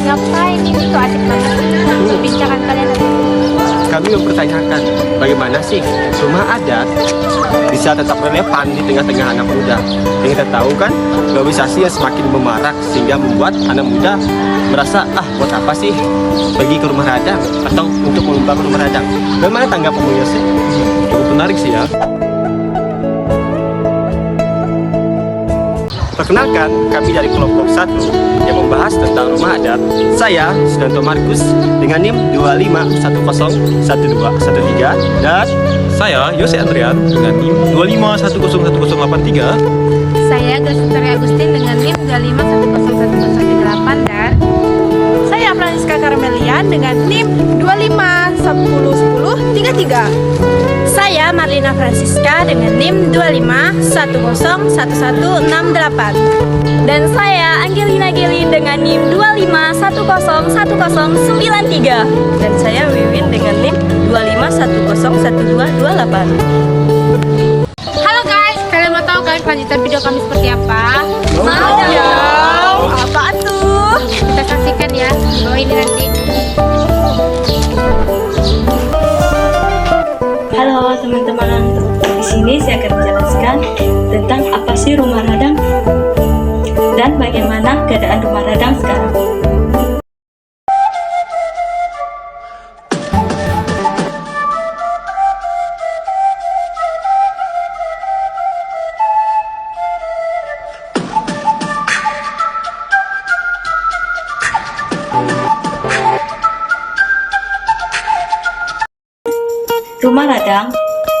Ngapain ini tuh asik banget? Perbincangan kalian apa? Kami mempertanyakan bagaimana sih rumah adat bisa tetap relevan di tengah-tengah anak muda. Yang kita tahu kan, globalisasi yang semakin memarak sehingga membuat anak muda merasa, buat apa sih pergi ke rumah radang atau untuk mengembang rumah radang. Bagaimana tanggapanmu, Yose? Cukup menarik sih ya. Perkenalkan, kami dari kelompok 1 yang membahas tentang rumah adat. Saya, Sudanto Markus, dengan NIM 25101213, dan Saya Yose Andrian dengan NIM 251011083. Saya Gastutri Agustin dengan NIM 2510118 dan Saya Francisca Carmelian dengan NIM 25101033. Saya Marlina Francisca dengan NIM 25101168. Dan saya Angelina Geli dengan NIM 25101093. Dan saya Wiwin dengan NIM 25101228. halo guys, kalian mau tahu kan kelanjutan video kami seperti apa? Mau dong. Apaan tuh? Kita saksikan ya di bawah ini nanti. Halo teman-teman, di sini saya akan menjelaskan tentang apa sih rumah radang dan bagaimana keadaan rumah radang sekarang. Rumah radang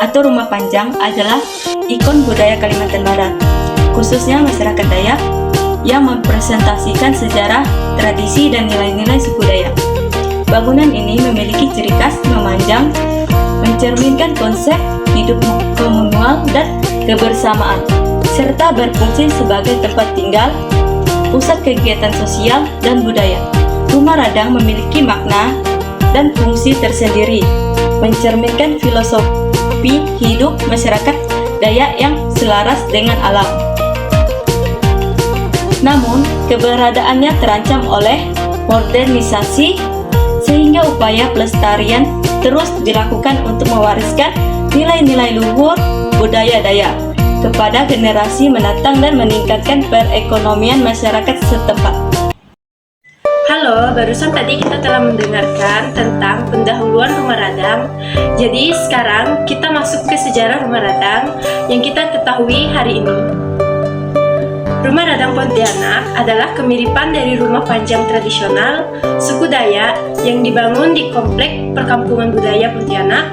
atau rumah panjang adalah ikon budaya Kalimantan Barat, khususnya masyarakat Dayak yang mempresentasikan sejarah, tradisi, dan nilai-nilai suku Dayak. Bangunan ini memiliki ciri khas memanjang, mencerminkan konsep hidup komunal dan kebersamaan, serta berfungsi sebagai tempat tinggal, pusat kegiatan sosial, dan budaya. Rumah radang memiliki makna dan fungsi tersendiri, mencerminkan filosofi hidup masyarakat Dayak yang selaras dengan alam. Namun, keberadaannya terancam oleh modernisasi, sehingga upaya pelestarian terus dilakukan untuk mewariskan nilai-nilai luhur budaya Dayak kepada generasi mendatang dan meningkatkan perekonomian masyarakat setempat. Halo, barusan tadi kita telah mendengarkan tentang pendahuluan rumah radang. Jadi sekarang kita masuk ke sejarah rumah radang yang kita ketahui hari ini. Rumah radang Pontianak adalah kemiripan dari rumah panjang tradisional suku Dayak yang dibangun di komplek Perkampungan Budaya Pontianak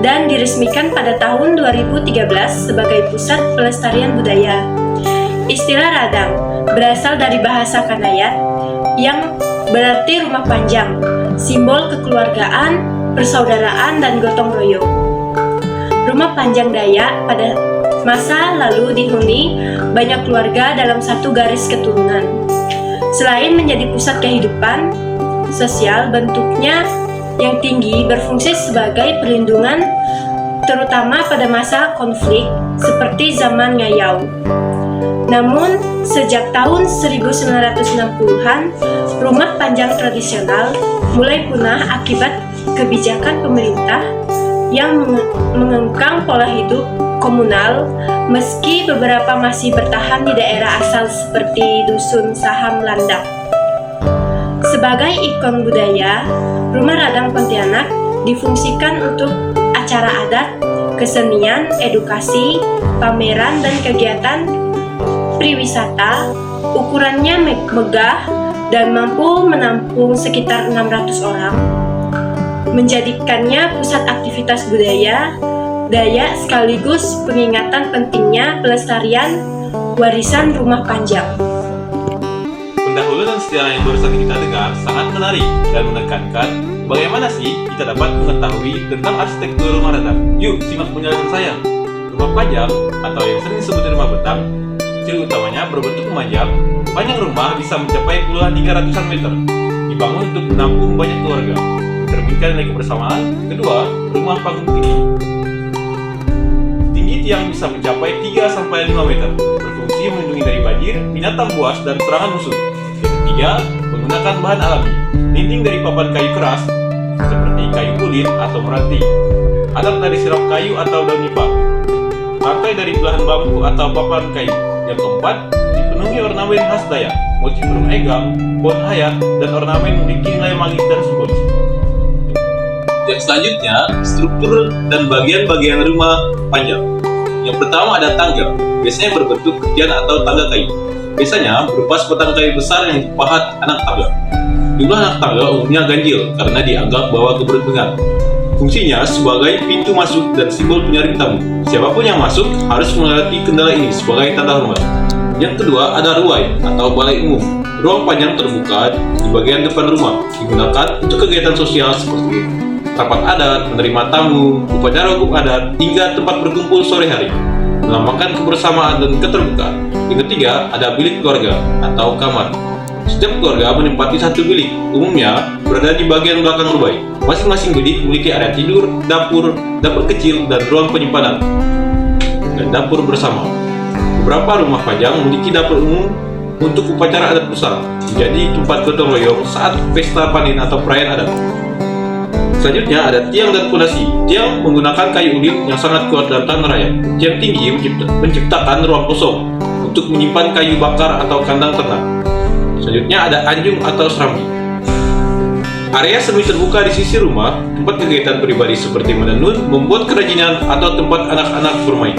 dan diresmikan pada tahun 2013 sebagai pusat pelestarian budaya. Istilah radang berasal dari bahasa Kanayat yang berarti rumah panjang, simbol kekeluargaan, persaudaraan, dan gotong royong. Rumah panjang Dayak pada masa lalu dihuni banyak keluarga dalam satu garis keturunan. Selain menjadi pusat kehidupan sosial, bentuknya yang tinggi berfungsi sebagai perlindungan, terutama pada masa konflik seperti zaman Ngayau. Namun, sejak tahun 1960-an, rumah panjang tradisional mulai punah akibat kebijakan pemerintah yang mengengkang pola hidup komunal, meski beberapa masih bertahan di daerah asal seperti Dusun Saham Landak. Sebagai ikon budaya, Rumah Radang Pontianak difungsikan untuk acara adat, kesenian, edukasi, pameran, dan kegiatan priwisata. Ukurannya megah dan mampu menampung sekitar 600 orang, menjadikannya pusat aktivitas budaya Dayak sekaligus pengingatan pentingnya pelestarian warisan rumah panjang. Pendahuluan dan sejarah yang barusan kita dengar sangat menarik dan menekankan bagaimana sih kita dapat mengetahui tentang arsitektur rumah radang. Yuk, simak penjelasan saya. Rumah panjang atau yang sering disebut rumah betang, ciri utamanya berbentuk memanjang. Panjang rumah bisa mencapai puluhan hingga ratusan meter, dibangun untuk menampung banyak keluarga, terminkan nilai kebersamaan. Kedua, rumah panggung tinggi. Tinggi tiang bisa mencapai 3-5 meter, berfungsi melindungi dari banjir, binatang buas, dan serangan musuh. Yang ketiga, menggunakan bahan alami. Dinding dari papan kayu keras, seperti kayu ulin atau meranti. Atap dari sirap kayu atau daun nipah. Lantai dari belahan bambu atau papan kayu. Yang keempat, dipenuhi ornamen khas Dayak, motif burung egang, pohon hayat, dan ornamen memiliki nilai magis dan simbolis. Yang selanjutnya, struktur dan bagian-bagian rumah panjang. Yang pertama ada tangga, biasanya berbentuk ketian atau tangga kayu. Biasanya berupa sepotong kayu besar yang dipahat anak tangga. Jumlah anak tangga umumnya ganjil karena dianggap bahwa keberuntungan. Fungsinya sebagai pintu masuk dan simbol penyaring tamu. Siapapun yang masuk harus melewati kendala ini sebagai tanda hormat. Yang kedua ada ruai atau balai umum. Ruang panjang terbuka di bagian depan rumah digunakan untuk kegiatan sosial seperti rapat adat, menerima tamu, upacara hukum adat, hingga tempat berkumpul sore hari, melambangkan kebersamaan dan keterbukaan. Yang ketiga, ada bilik keluarga atau kamar. Setiap keluarga menempati satu bilik, umumnya berada di bagian belakang rumah. Masing-masing bilik memiliki area tidur, dapur, dapur kecil, dan ruang penyimpanan, dan dapur bersama. Beberapa rumah panjang memiliki dapur umum untuk upacara adat besar, menjadi tempat gotong royong saat pesta panen atau perayaan adat. Selanjutnya ada tiang dan fondasi. Tiang menggunakan kayu ulin yang sangat kuat dan tahan raya. Tiang tinggi menciptakan ruang kosong untuk menyimpan kayu bakar atau kandang ternak. Selanjutnya ada anjung atau serambi. Area semi terbuka di sisi rumah, tempat kegiatan pribadi seperti menenun, membuat kerajinan, atau tempat anak-anak bermain.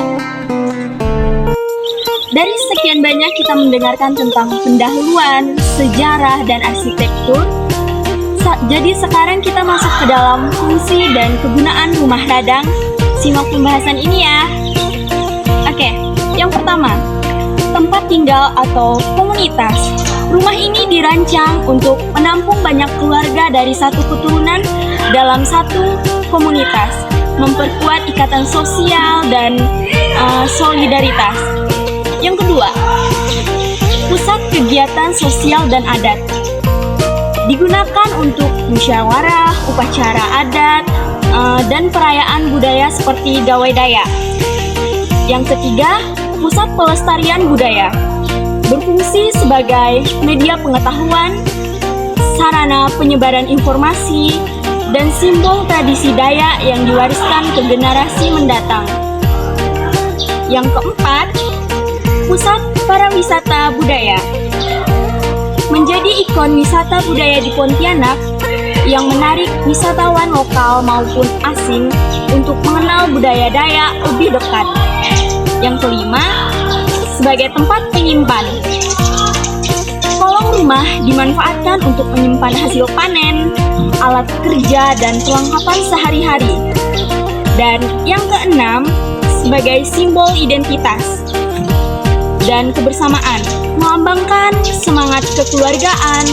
Dari sekian banyak kita mendengarkan tentang pendahuluan, sejarah, dan arsitektur. Jadi sekarang kita masuk ke dalam fungsi dan kegunaan rumah radang. Simak pembahasan ini ya. Oke, yang pertama, tempat tinggal atau komunitas. Rumah ini dirancang untuk menampung banyak keluarga dari satu keturunan dalam satu komunitas, memperkuat ikatan sosial dan solidaritas. Yang kedua, pusat kegiatan sosial dan adat. Digunakan untuk musyawarah, upacara adat, dan perayaan budaya seperti Gawai Dayak. Yang ketiga, pusat pelestarian budaya. Berfungsi sebagai media pengetahuan, sarana penyebaran informasi, dan simbol tradisi Dayak yang diwariskan ke generasi mendatang. Yang keempat, pusat pariwisata budaya. Menjadi ikon wisata budaya di Pontianak yang menarik wisatawan lokal maupun asing untuk mengenal budaya Dayak lebih dekat. Yang kelima, sebagai tempat penyimpan. Kolong rumah dimanfaatkan untuk menyimpan hasil panen, alat kerja, dan perlengkapan sehari-hari. Dan yang keenam, sebagai simbol identitas dan kebersamaan, melambangkan semangat kekeluargaan,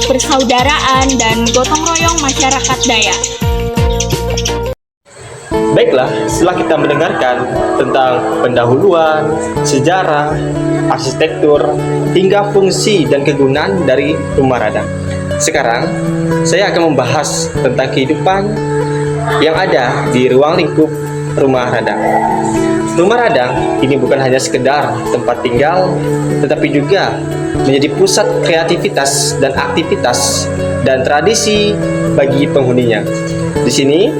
persaudaraan, dan gotong royong masyarakat Dayak. Baiklah, setelah kita mendengarkan tentang pendahuluan, sejarah, arsitektur, hingga fungsi dan kegunaan dari rumah radang. Sekarang, saya akan membahas tentang kehidupan yang ada di ruang lingkup rumah radang. Rumah radang ini bukan hanya sekedar tempat tinggal, tetapi juga menjadi pusat kreativitas dan aktivitas dan tradisi bagi penghuninya. Di sini,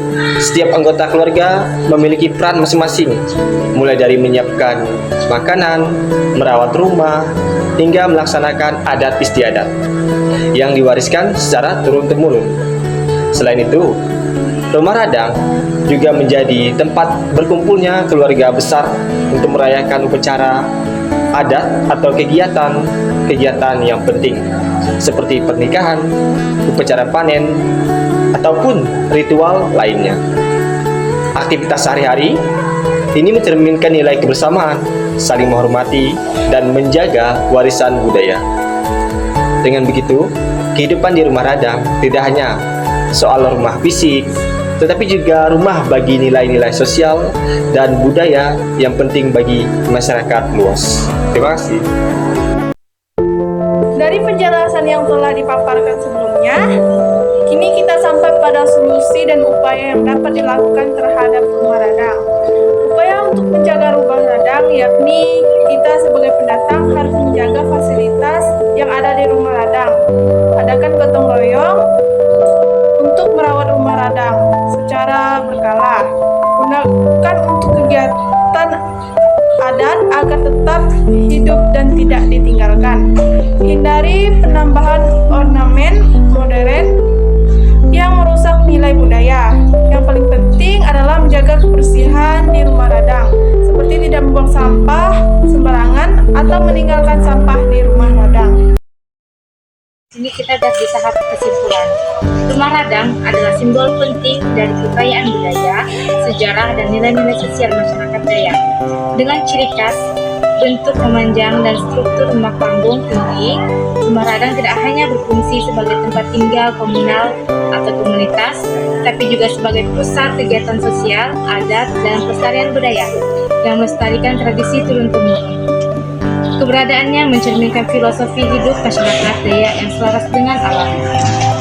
setiap anggota keluarga memiliki peran masing-masing, mulai dari menyiapkan makanan, merawat rumah, hingga melaksanakan adat istiadat yang diwariskan secara turun-temurun. Selain itu, rumah radang juga menjadi tempat berkumpulnya keluarga besar untuk merayakan upacara adat atau kegiatan yang penting seperti pernikahan, upacara panen, ataupun ritual lainnya. Aktivitas sehari-hari ini mencerminkan nilai kebersamaan, saling menghormati, dan menjaga warisan budaya. Dengan begitu, kehidupan di rumah radang tidak hanya soal rumah fisik, tetapi juga rumah bagi nilai-nilai sosial dan budaya yang penting bagi masyarakat luas. Terima kasih. Dari penjelasan yang telah dipaparkan sebelumnya, kini kita sampai pada solusi dan upaya yang dapat dilakukan terhadap rumah radang. Upaya untuk menjaga rumah radang yakni kita sebagai pendatang harus menjaga fasilitas yang ada di rumah radang. Adakan nilai budaya. Yang paling penting adalah menjaga kebersihan di rumah radang, seperti tidak membuang sampah sembarangan atau meninggalkan sampah di rumah radang. Sini kita dapat di tahap kesimpulan. Rumah radang adalah simbol penting dari kekayaan budaya, sejarah, dan nilai-nilai sosial masyarakat Dayak. Dengan ciri khas, bentuk memanjang dan struktur rumah panggung tinggi, rumah radang tidak hanya berfungsi sebagai tempat tinggal komunal atau komunitas, tapi juga sebagai pusat kegiatan sosial, adat, dan pelestarian budaya yang melestarikan tradisi turun-temurun. Keberadaannya mencerminkan filosofi hidup masyarakat Dayak yang selaras dengan alam,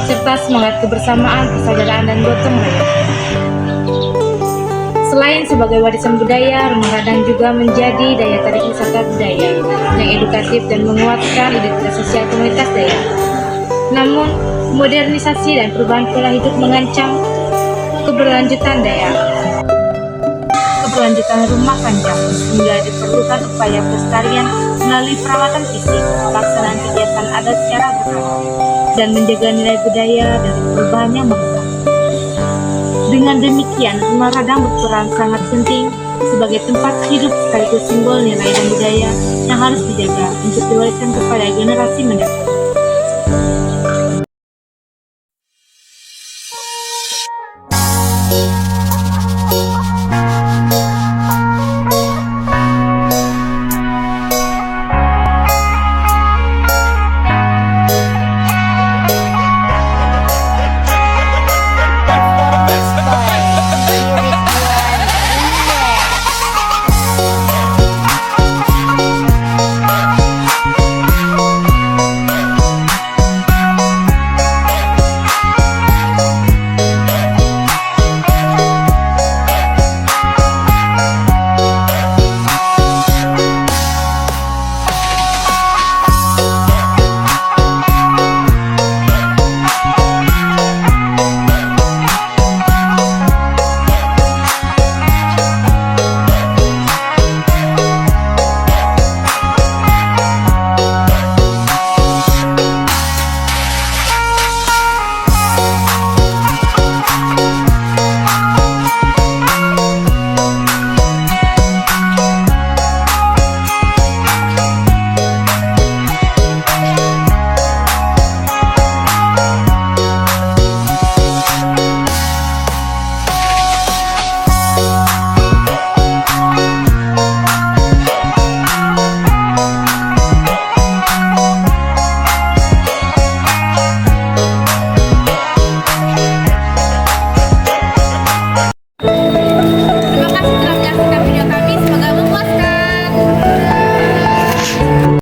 serta semangat kebersamaan, persaudaraan, dan gotong royong. Selain sebagai warisan budaya, rumah radang juga menjadi daya tarik wisata budaya yang edukatif dan menguatkan identitas sosial komunitas Dayak. Namun, modernisasi dan perubahan pola hidup mengancam keberlanjutan Dayak. Keberlanjutan rumah panjang sehingga diperlukan upaya pelestarian melalui perawatan fisik, pelaksanaan kegiatan adat secara berkala, dan menjaga nilai budaya dari perubahan yang menguat. Dengan demikian, rumah radang berperan sangat penting sebagai tempat hidup sekaligus simbol nilai dan budaya yang harus dijaga untuk diwariskan kepada generasi mendatang.